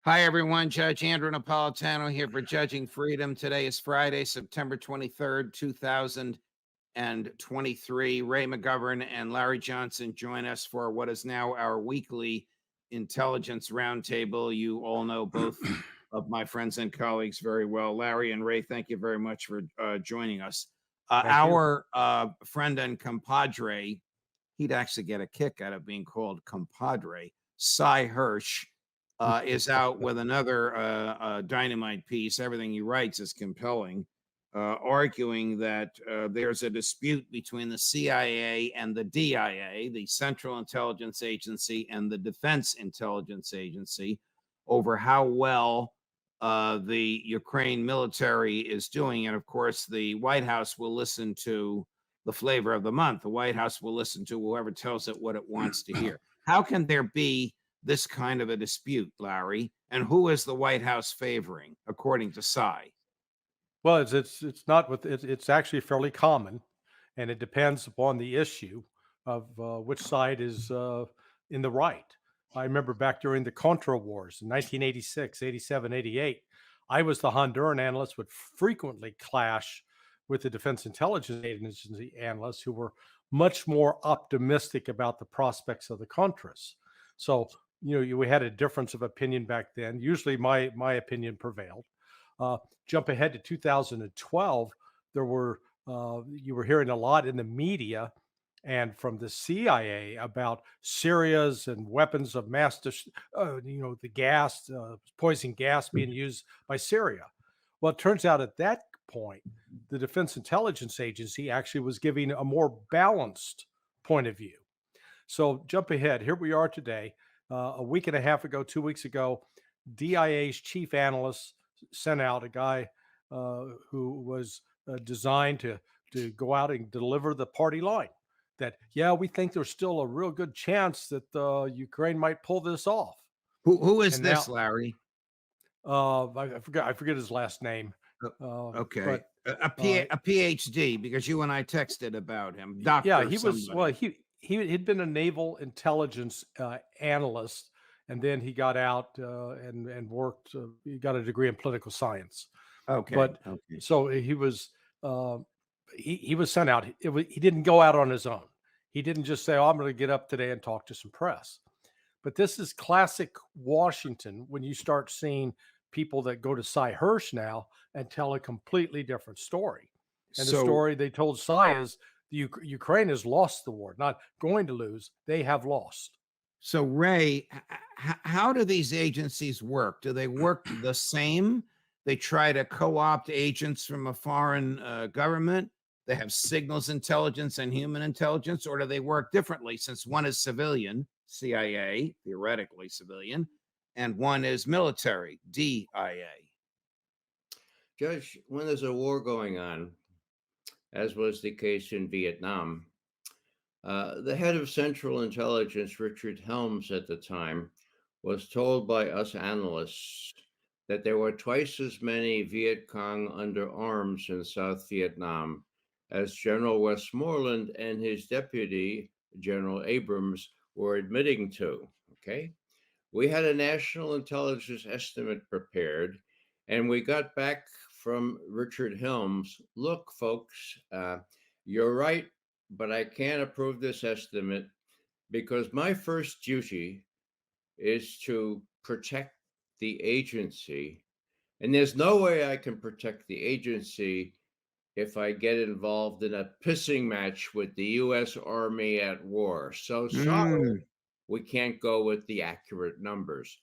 Hi, everyone. Judge Andrew Napolitano here for Judging Freedom. Today is Friday, September 23rd, 2023. Ray McGovern and Larry Johnson join us for what is now our weekly intelligence roundtable. You all know both of my friends and colleagues very well. Larry and Ray, thank you very much for joining us. Thank you. Our friend and compadre, he'd actually get a kick out of being called compadre, Cy Hirsch, is out with another dynamite piece. Everything he writes is compelling, arguing that there's a dispute between the CIA and the DIA, the Central Intelligence Agency, and the Defense Intelligence Agency over how well the Ukraine military is doing. And of course, the White House will listen to the flavor of the month. The White House will listen to whoever tells it what it wants to hear. How can there be this kind of a dispute, Larry? And who is the White House favoring, according to Cy? Well, it's not with it's actually fairly common, and it depends upon the issue of which side is in the right. I remember back during the Contra Wars in 1986, 87, 88, I was the Honduran analyst, would frequently clash with the Defense Intelligence Agency analysts who were much more optimistic about the prospects of the Contras. So, we had a difference of opinion back then. Usually my opinion prevailed. Jump ahead to 2012, there were you were hearing a lot in the media and from the CIA about Syria's and weapons of mass, the gas, poison gas being used by Syria. Well, it turns out at that point, the Defense Intelligence Agency actually was giving a more balanced point of view. So jump ahead. Here we are today. A week and a half ago, 2 weeks ago, DIA's chief analyst sent out a guy who was designed to go out and deliver the party line that, we think there's still a real good chance that Ukraine might pull this off. Who is this, Larry? I forget his last name. Okay. But, a PhD, because you and I texted about him. Doctor. Yeah, he was. Well, he'd been a naval intelligence analyst, and then he got out and worked. He got a degree in political science. Okay. But so he was sent out. He didn't go out on his own. He didn't just say, "Oh, I'm going to get up today and talk to some press." But this is classic Washington when you start seeing people that go to Cy Hirsch now and tell a completely different story. And the story they told Cy is Ukraine has lost the war, not going to lose. They have lost. So, Ray, how do these agencies work? Do they work the same? They try to co-opt agents from a foreign government. They have signals intelligence and human intelligence, or do they work differently since one is civilian, CIA, theoretically civilian, and one is military, DIA? Judge, when there's a war going on, as was the case in Vietnam, the head of Central Intelligence, Richard Helms, at the time, was told by us analysts that there were twice as many Viet Cong under arms in South Vietnam as General Westmoreland and his deputy, General Abrams, were admitting to. Okay. We had a national intelligence estimate prepared, and we got back from Richard Helms, look, folks, you're right, but I can't approve this estimate because my first duty is to protect the agency. And there's no way I can protect the agency if I get involved in a pissing match with the U.S. Army at war. So sorry, we can't go with the accurate numbers.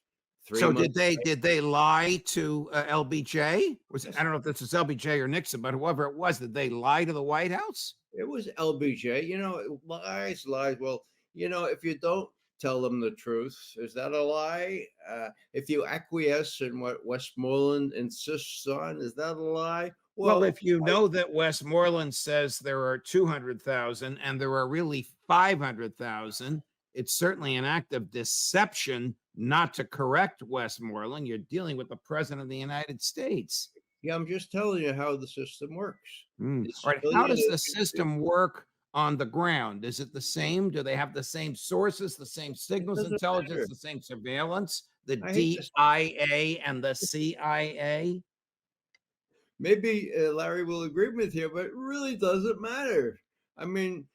So did they lie to LBJ? I don't know if this was LBJ or Nixon, but whoever it was, did they lie to the White House? It was LBJ. Lies. Well, if you don't tell them the truth, is that a lie? If you acquiesce in what Westmoreland insists on, is that a lie? Well, if you know that Westmoreland says there are 200,000 and there are really 500,000, it's certainly an act of deception not to correct Westmoreland. You're dealing with the president of the United States. Yeah, I'm just telling you how the system works. All right. How does the system work on the ground? Is it the same? Do they have the same sources, the same signals intelligence, the same surveillance the I hate this. DIA and the CIA? Maybe Larry will agree with you, but it really doesn't matter. I mean,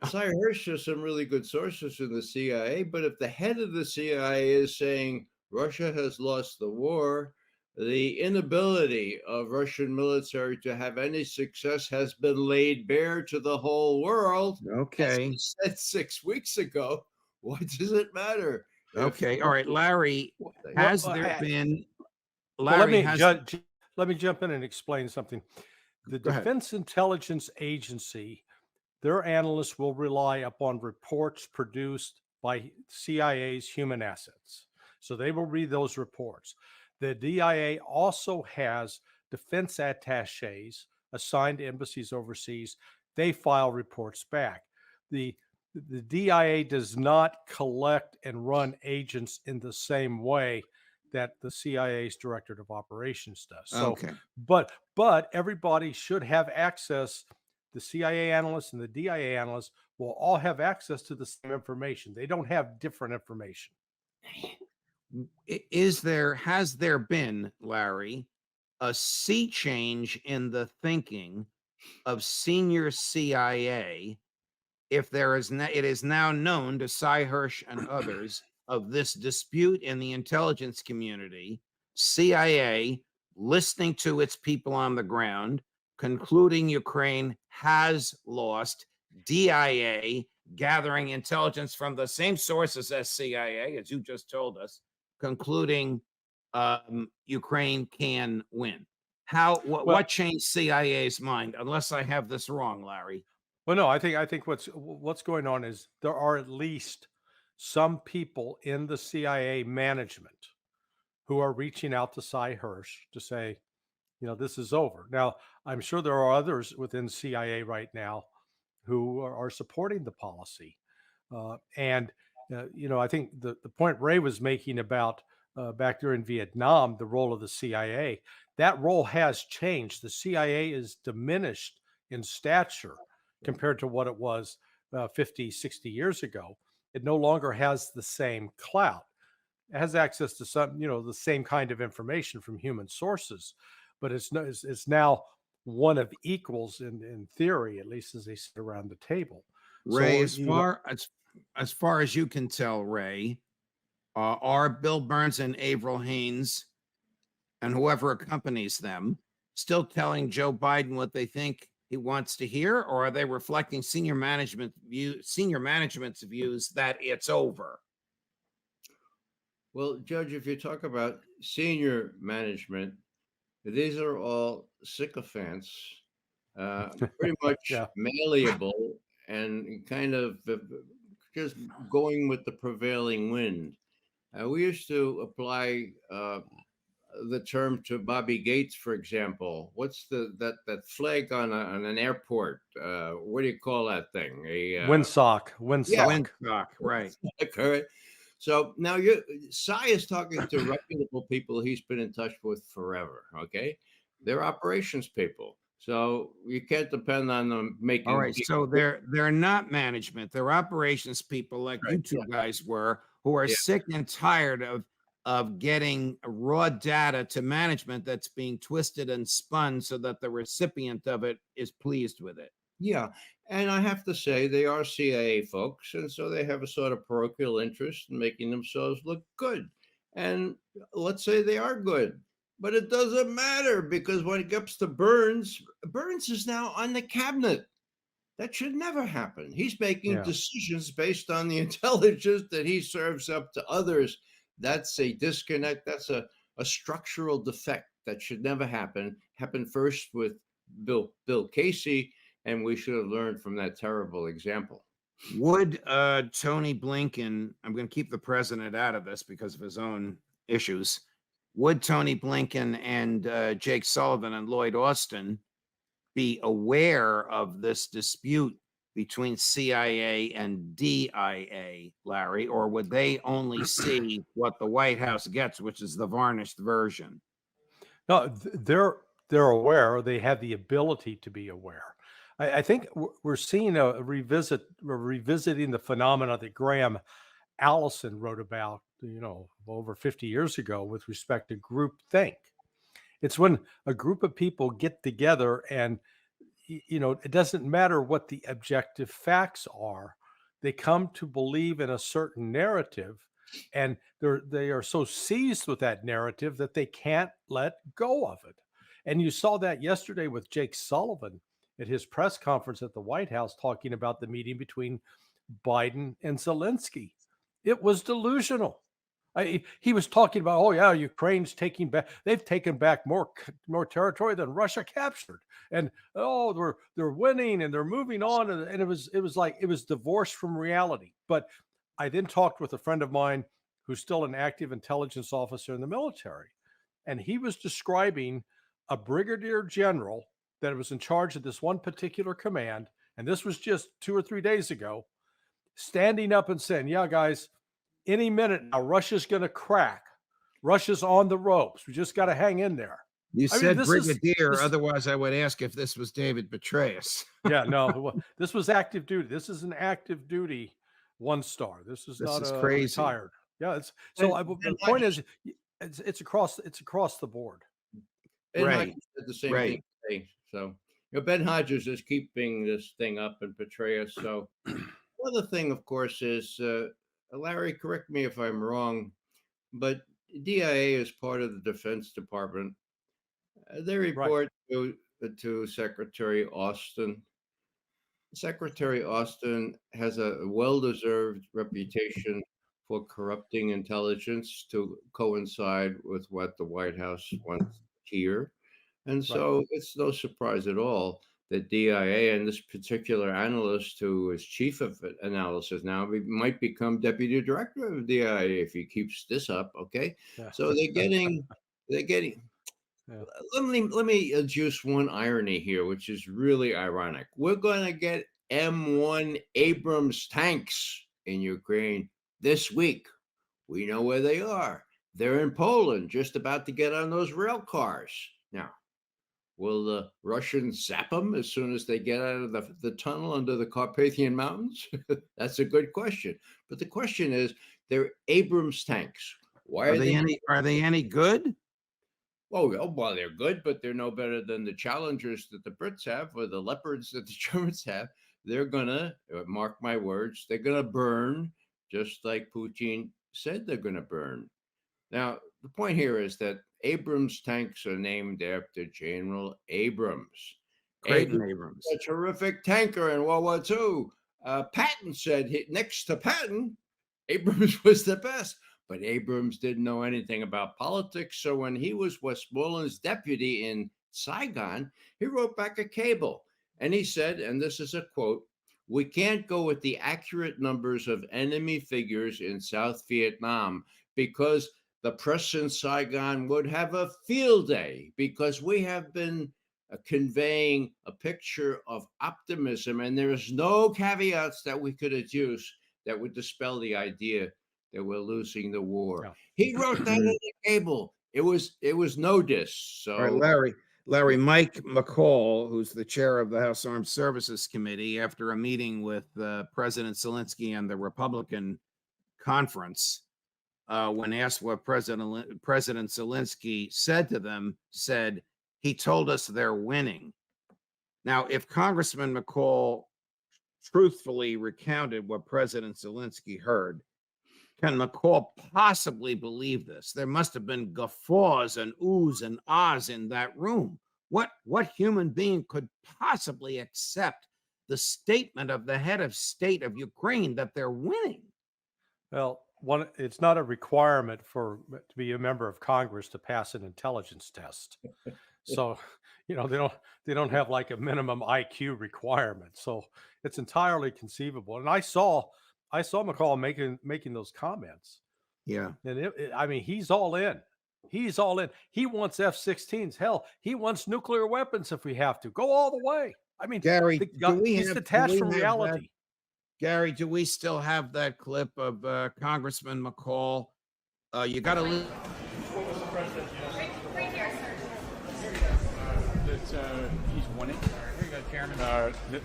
Cy Hirsch has some really good sources in the CIA, but if the head of the CIA is saying Russia has lost the war, the inability of Russian military to have any success has been laid bare to the whole world. As Okay. he said 6 weeks ago, what does it matter? If Okay. All right, Larry, Well, has there been well, Larry has let me jump in and explain something. The go ahead. Defense Intelligence Agency, their analysts will rely upon reports produced by CIA's human assets. So they will read those reports. The DIA also has defense attaches assigned to embassies overseas. They file reports back. The DIA does not collect and run agents in the same way that the CIA's Directorate of Operations does. So, Okay. but everybody should have access. The CIA analysts and the DIA analysts will all have access to the same information. They don't have different information. Has there been, Larry, a sea change in the thinking of senior CIA if it is now known to Cy Hirsch and others of this dispute in the intelligence community, CIA listening to its people on the ground, concluding Ukraine has lost, DIA gathering intelligence from the same sources as CIA, as you just told us, concluding Ukraine can win. What changed CIA's mind? Unless I have this wrong, Larry. Well, no, I think what's going on is there are at least some people in the CIA management who are reaching out to Cy Hirsch to say, this is over. Now, I'm sure there are others within CIA right now who are supporting the policy. I think the point Ray was making about back there in Vietnam, the role of the CIA, that role has changed. The CIA is diminished in stature compared to what it was 50, 60 years ago. It no longer has the same clout. It has access to some, the same kind of information from human sources, but it's now one of equals in theory, at least as they sit around the table. Ray, So, as far as you can tell, Ray, are Bill Burns and Avril Haines and whoever accompanies them still telling Joe Biden what they think he wants to hear, or are they reflecting senior management's views that it's over? Well, Judge, if you talk about senior management, these are all sycophants, pretty much malleable and kind of just going with the prevailing wind. We used to apply the term to Bobby Gates, for example. What's that flag on an airport? What do you call that thing? windsock, Windsock, right? Correct. So now Cy is talking to reputable people he's been in touch with forever. Okay, they're operations people, so you can't depend on them making. All right, so they're not management; they're operations people, like you two guys were, who are sick and tired of getting raw data to management that's being twisted and spun so that the recipient of it is pleased with it. Yeah. And I have to say, they are CIA folks. And so they have a sort of parochial interest in making themselves look good. And let's say they are good. But it doesn't matter, because when it comes to Burns is now on the cabinet. That should never happen. He's making decisions based on the intelligence that he serves up to others. That's a disconnect. That's a structural defect that should never happen. Happened first with Bill Casey, and we should have learned from that terrible example. Would Tony Blinken, I'm going to keep the president out of this because of his own issues, would Tony Blinken and Jake Sullivan and Lloyd Austin be aware of this dispute between CIA and DIA, Larry, or would they only see what the White House gets, which is the varnished version? No, they're aware. They have the ability to be aware. I think we're seeing revisiting the phenomena that Graham Allison wrote about, over 50 years ago with respect to groupthink. It's when a group of people get together and, it doesn't matter what the objective facts are. They come to believe in a certain narrative, and they are so seized with that narrative that they can't let go of it. And you saw that yesterday with Jake Sullivan at his press conference at the White House talking about the meeting between Biden and Zelensky. It was delusional. He was talking about, oh yeah, Ukraine's they've taken back more territory than Russia captured, and they're winning and they're moving on, and it was divorced from reality. But I then talked with a friend of mine who's still an active intelligence officer in the military, and he was describing a brigadier general that was in charge of this one particular command, and this was just 2 or 3 days ago, standing up and saying, yeah, guys, any minute now, Russia's going to crack. Russia's on the ropes. We just got to hang in there. You said brigadier, otherwise I would ask if this was David Petraeus. Yeah, no, this was active duty. This is an active duty 1-star. This is not crazy. Retired. Yeah, the point is, it's across the board. Ben Hodges said the same thing today. So Ben Hodges is keeping this thing up, and Petraeus. So another thing, of course, is Larry, correct me if I'm wrong, but DIA is part of the Defense Department. They report to Secretary Austin. Secretary Austin has a well-deserved reputation for corrupting intelligence to coincide with what the White House wants to hear. And so it's no surprise at all that DIA and this particular analyst, who is chief of analysis now, might become deputy director of DIA if he keeps this up. Okay, so they're getting. Yeah. Let me adduce one irony here, which is really ironic. We're going to get M1 Abrams tanks in Ukraine this week. We know where they are. They're in Poland, just about to get on those rail cars. Now, will the Russians zap them as soon as they get out of the tunnel under the Carpathian Mountains? That's a good question. But the question is, they're Abrams tanks. Why are they any good? Well, they're good, but they're no better than the Challengers that the Brits have, or the Leopards that the Germans have. They're gonna, mark my words, they're gonna burn just like Putin said they're gonna burn. Now, the point here is that Abrams tanks are named after General Abrams. Abrams, a terrific tanker in World War II. Patton said next to Patton, Abrams was the best. But Abrams didn't know anything about politics. So when he was Westmoreland's deputy in Saigon, he wrote back a cable. And he said, and this is a quote, "We can't go with the accurate numbers of enemy figures in South Vietnam because the press in Saigon would have a field day, because we have been conveying a picture of optimism, and there is no caveats that we could adduce that would dispel the idea that we're losing the war." Yeah. He wrote that in the cable. It was no diss. So, all right, Larry, Mike McCall, who's the chair of the House Armed Services Committee, after a meeting with President Zelensky and the Republican conference, when asked what President Zelensky said to them, said, "He told us they're winning." Now, if Congressman McCall truthfully recounted what President Zelensky heard, can McCall possibly believe this? There must have been guffaws and oohs and ahs in that room. What human being could possibly accept the statement of the head of state of Ukraine that they're winning? Well, it's not a requirement to be a member of Congress to pass an intelligence test. So, they don't have like a minimum IQ requirement. So it's entirely conceivable. And I saw McCall making those comments. Yeah. And he's all in. He's all in. He wants F-16s. Hell, he wants nuclear weapons if we have to. Go all the way. Gary, he's detached from reality. Gary, do we still have that clip of Congressman McCall? You got to listen. What was the president yesterday? Right here, sir. That he's winning. Here you go, Chairman.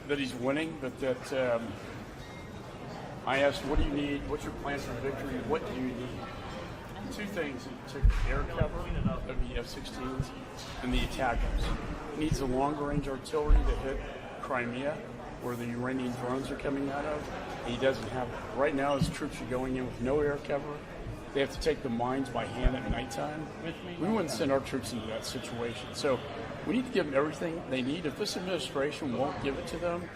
That he's winning, but that I asked, what do you need? What's your plans for victory? What do you need? Two things. It took air cover of the F-16s and the ATACAMS. It needs a longer-range artillery to hit Crimea, where the Iranian drones are coming out of. He doesn't have it. Right now, his troops are going in with no air cover. They have to take the mines by hand at nighttime. We wouldn't send our troops into that situation. So we need to give them everything they need. If this administration won't give it to them,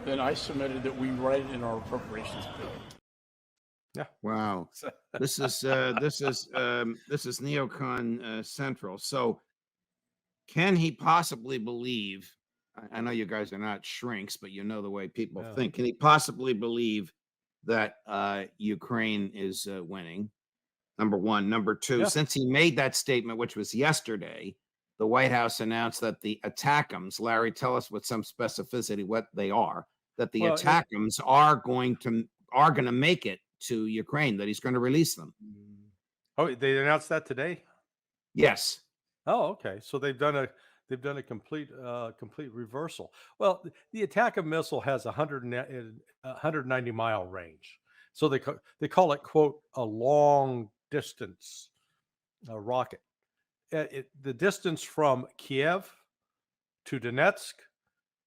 then I submitted that we write it in our appropriations bill. Yeah. Wow. This is Neocon Central. So can he possibly believe, I know you guys are not shrinks, but you know the way people think. Can he possibly believe that Ukraine is winning? Number one. Number two, since he made that statement, which was yesterday, the White House announced that the ATACAMS, Larry, tell us with some specificity what they are, that the ATACAMS are going to make it to Ukraine, that he's going to release them. Oh, they announced that today? Yes. Oh, okay. So they've done a complete reversal. Well, the ATACMS missile has 190 mile range. So they call it, quote, a long distance rocket. The distance from Kiev to Donetsk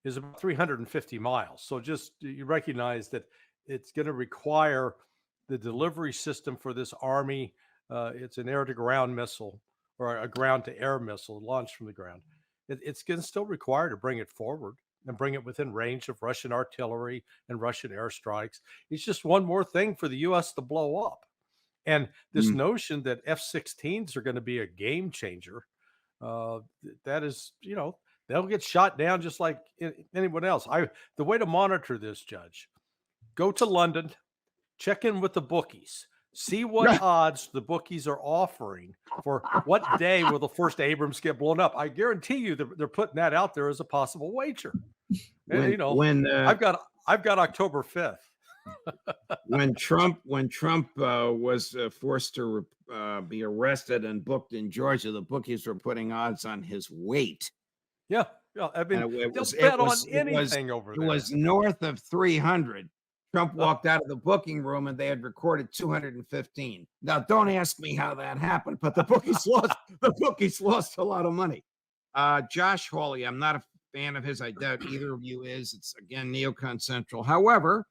is about 350 miles. So just you recognize that it's going to require the delivery system for this army. It's an air-to-ground missile or a ground-to-air missile launched from the ground. It's going to still require to bring it forward and bring it within range of Russian artillery and Russian airstrikes. It's just one more thing for the U.S. to blow up. And this notion that F-16s are going to be a game changer, that is, they'll get shot down just like anyone else. The way to monitor this, Judge, go to London, check in with the bookies, see what odds the bookies are offering for what day will the first Abrams get blown up. I guarantee you they're putting that out there as a possible wager. I've got October 5th. when Trump was forced to be arrested and booked in Georgia, the bookies were putting odds on his weight. Yeah. I mean, they'll bet on anything over there. It was north of 300. Trump walked out of the booking room and they had recorded 215. Now, don't ask me how that happened, but the bookies lost. The bookies lost a lot of money. Josh Hawley, I'm not a fan of his. I doubt either of you is. It's again Neocon Central. However,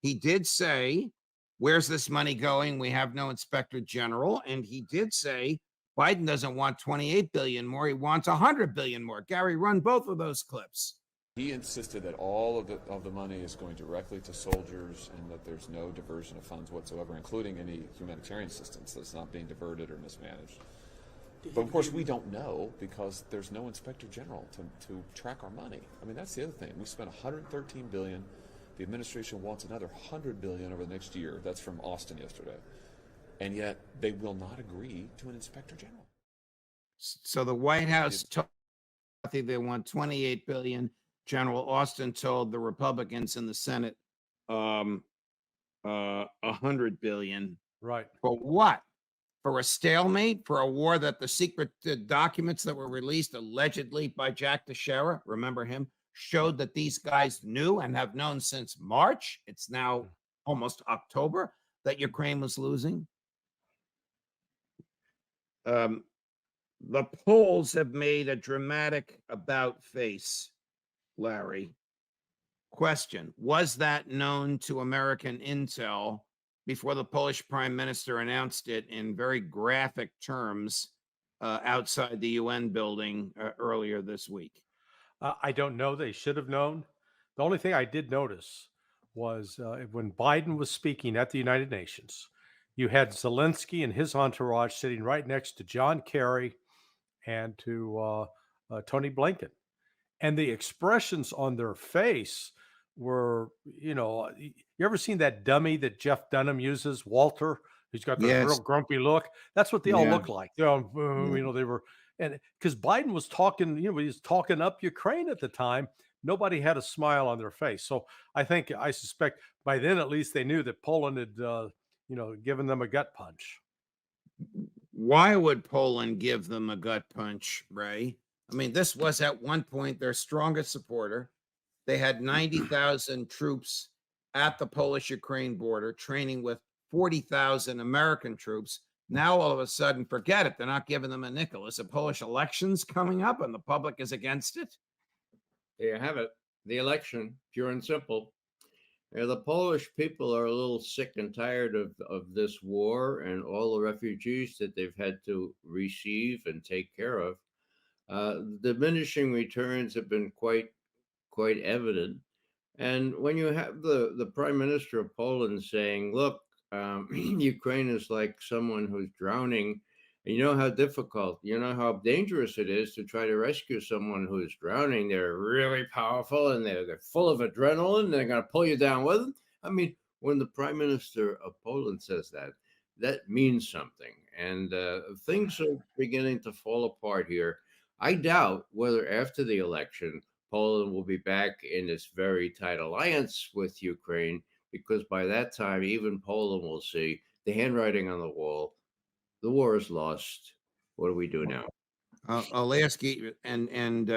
he did say, "Where's this money going? We have no inspector general." And he did say Biden doesn't want 28 billion more. He wants 100 billion more. Gary, run both of those clips. He insisted that all of the money is going directly to soldiers and that there's no diversion of funds whatsoever, including any humanitarian assistance that's not being diverted or mismanaged. But of course, we don't know because there's no inspector general to track our money. I mean, that's the other thing. We spent $113 billion. The administration wants another $100 billion over the next year. That's from Austin yesterday. And yet they will not agree to an inspector general. So the White House I think they want 28 billion. General Austin told the Republicans in the Senate 100 billion. Right. For what? For a stalemate? For a war that the secret documents that were released allegedly by Jack Teixeira, remember him, showed that these guys knew and have known since March. It's now almost October that Ukraine was losing. The polls have made a dramatic about face. Larry, question, was that known to American intel before the Polish prime minister announced it in very graphic terms outside the UN building earlier this week? I don't know. They should have known. The only thing I did notice was when Biden was speaking at the United Nations, you had Zelensky and his entourage sitting right next to John Kerry and to Tony Blinken. And the expressions on their face were, you ever seen that dummy that Jeff Dunham uses, Walter? He's got the real grumpy look. That's what they all look like. They were, and because Biden was talking, he was talking up Ukraine at the time. Nobody had a smile on their face. So I suspect by then at least they knew that Poland had, given them a gut punch. Why would Poland give them a gut punch, Ray? I mean, this was at one point their strongest supporter. They had 90,000 troops at the Polish-Ukraine border, training with 40,000 American troops. Now, all of a sudden, forget it. They're not giving them a nickel. Is the Polish elections coming up and the public is against it? There you have it. The election, pure and simple. The Polish people are a little sick and tired of this war and all the refugees that they've had to receive and take care of. Diminishing returns have been quite evident. And when you have the Prime Minister of Poland saying, look, Ukraine is like someone who's drowning, and you know how difficult, you know how dangerous it is to try to rescue someone who is drowning. They're really powerful and they're full of adrenaline. They're going to pull you down with them. I mean, when the Prime Minister of Poland says that, that means something. And things are beginning to fall apart here. I doubt whether after the election, Poland will be back in this very tight alliance with Ukraine, because by that time, even Poland will see the handwriting on the wall. The war is lost. What do we do now? I'll ask you, and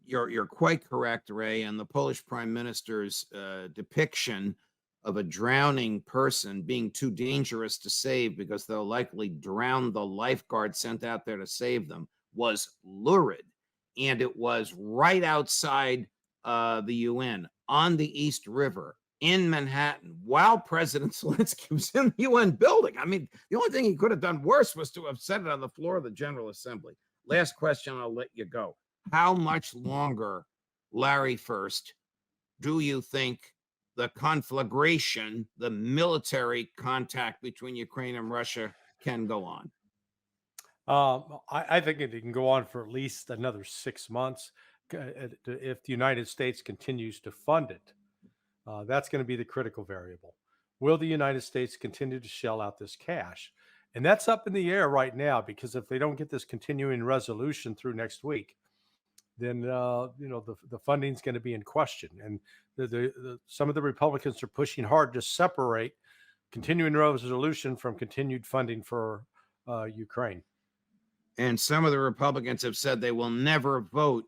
you're quite correct, Ray. And the Polish Prime Minister's depiction of a drowning person being too dangerous to save because they'll likely drown the lifeguard sent out there to save them was lurid. And it was right outside the UN on the East River in Manhattan while President Zelensky was in the UN building. I mean, the only thing he could have done worse was to have said it on the floor of the General Assembly. Last question, I'll let you go. How much longer, Larry first, do you think the conflagration, the military contact between Ukraine and Russia can go on? I think it can go on for at least another 6 months if the United States continues to fund it. That's going to be the critical variable. Will the United States continue to shell out this cash? And that's up in the air right now, because if they don't get this continuing resolution through next week, then the funding is going to be in question. And some of the Republicans are pushing hard to separate continuing resolution from continued funding for Ukraine. And some of the Republicans have said they will never vote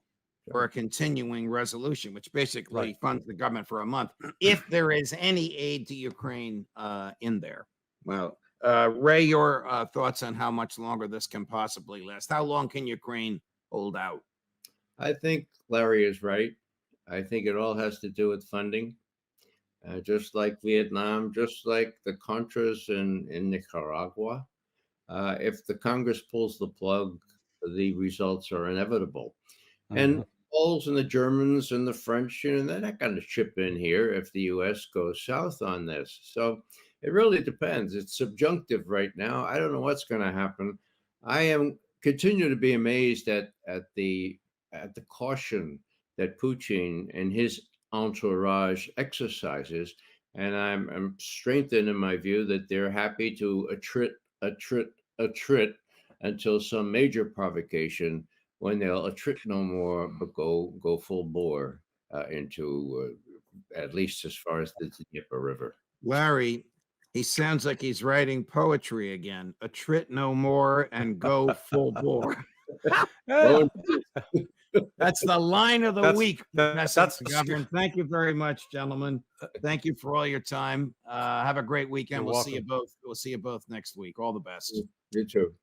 for a continuing resolution, which basically funds the government for a month, if there is any aid to Ukraine in there. Well, Ray, your thoughts on how much longer this can possibly last? How long can Ukraine hold out? I think Larry is right. I think it all has to do with funding. Just like Vietnam, just like the Contras in Nicaragua. If the Congress pulls the plug, the results are inevitable. Mm-hmm. And Poles and the Germans and the French, they're not going to chip in here if the U.S. goes south on this. So it really depends. It's subjunctive right now. I don't know what's going to happen. I continue to be amazed at the caution that Putin and his entourage exercises, and I'm strengthened in my view that they're happy to attrit until some major provocation, when they'll attrit no more but go full bore into at least as far as the Dnieper River. Larry, he sounds like he's writing poetry again. Attrit no more and go full bore. That's the line of the week. That's McGovern. Thank you very much, gentlemen. Thank you for all your time. Have a great weekend. We'll see you both. We'll see you both next week. All the best. You too.